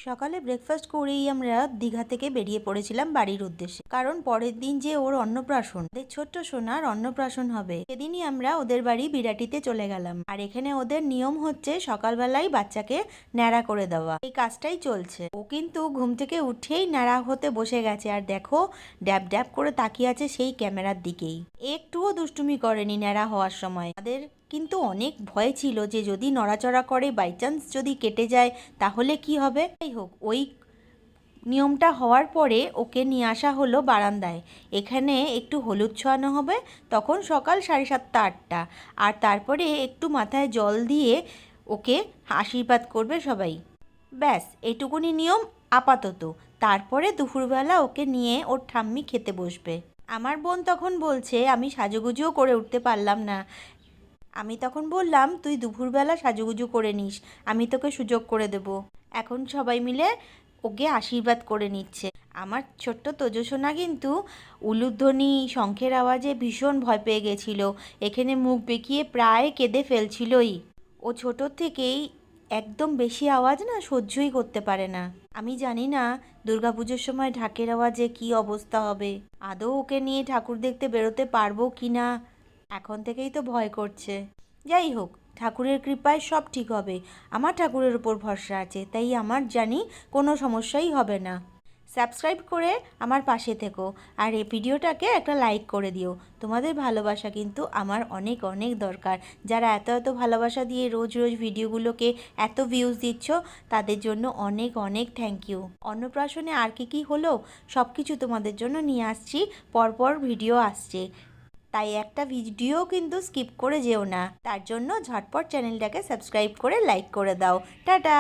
সকালে ব্রেকফাস্ট করেই আমরা দীঘা থেকে বেরিয়ে পড়েছিলাম বাড়ির উদ্দেশ্যে, কারণ পরের দিন যে ওর অন্নপ্রাশন, ওদের ছোট্ট সোনার অন্নপ্রাশন হবে। সেদিনই আমরা ওদের বাড়ি বিরাটিতে চলে গেলাম। আর এখানে ওদের নিয়ম হচ্ছে সকালবেলায় বাচ্চাকে ন্যাড়া করে দেওয়া, এই কাজটাই চলছে। ও কিন্তু ঘুম থেকে উঠেই ন্যাড়া হতে বসে গেছে, আর দেখো ড্যাব ড্যাব করে তাকিয়ে আছে সেই ক্যামেরার দিকেই। একটুও দুষ্টুমি করেনি ন্যাড়া হওয়ার সময়। তাদের কিন্তু অনেক ভয় ছিল যে যদি নড়াচড়া করে বাই চান্স যদি কেটে যায় তাহলে কি হবে। যাই হোক, ওই নিয়মটা হওয়ার পরে ওকে নিয়ে আসা হলো বারান্দায়। এখানে একটু হলুদ ছোঁয়ানো হবে, তখন সকাল 7:30-8টা। আর তারপরে একটু মাথায় জল দিয়ে ওকে আশীর্বাদ করবে সবাই। ব্যাস এটুকুনি নিয়ম আপাতত। তারপরে দুপুরবেলা ওকে নিয়ে ওর ঠাম্মি খেতে বসবে। আমার বোন তখন বলছে আমি সাজুগুজুও করে উঠতে পারলাম না। আমি তখন বললাম তুই দুপুরবেলা সাজুগুজু করে নিস, আমি তোকে সুযোগ করে দেব। এখন সবাই মিলে ওকে আশীর্বাদ করে নিচ্ছে। আমার ছোট্ট তোজসোনা কিন্তু উলুধ্বনি শঙ্খের আওয়াজে ভীষণ ভয় পেয়ে গেছিল। এখানে মুখ বেঁকিয়ে প্রায় কেঁদে ফেলছিলই। ও ছোটোর থেকেই একদম বেশি আওয়াজ না সহ্যই করতে পারে না। আমি জানি না দুর্গাপুজোর সময় ঢাকের আওয়াজে কি অবস্থা হবে। আদৌ ওকে নিয়ে ঠাকুর দেখতে বেরোতে পারবো কি না এখন থেকেই তো ভয় করছে। যাই হোক, ঠাকুরের কৃপায় সব ঠিক হবে। আমার ঠাকুরের উপর ভরসা আছে, তাই আমার জানি কোনো সমস্যাই হবে না। সাবস্ক্রাইব করে আমার পাশে থেকো, আর এই ভিডিওটাকে একটা লাইক করে দিও। তোমাদের ভালোবাসা কিন্তু আমার অনেক অনেক দরকার। যারা এত এত ভালোবাসা দিয়ে রোজ রোজ ভিডিওগুলোকে এত ভিউজ দিচ্ছ, তাদের জন্য অনেক অনেক থ্যাংক ইউ। অন্নপ্রাশনে আর কি হলো সব কিছু তোমাদের জন্য নিয়ে আসছি, পরপর ভিডিও আসছে, তাই একটা ভিডিও কিন্তু স্কিপ করে যেও না। তার জন্য ঝটপট চ্যানেলটাকে সাবস্ক্রাইব করে লাইক করে দাও। টাটা।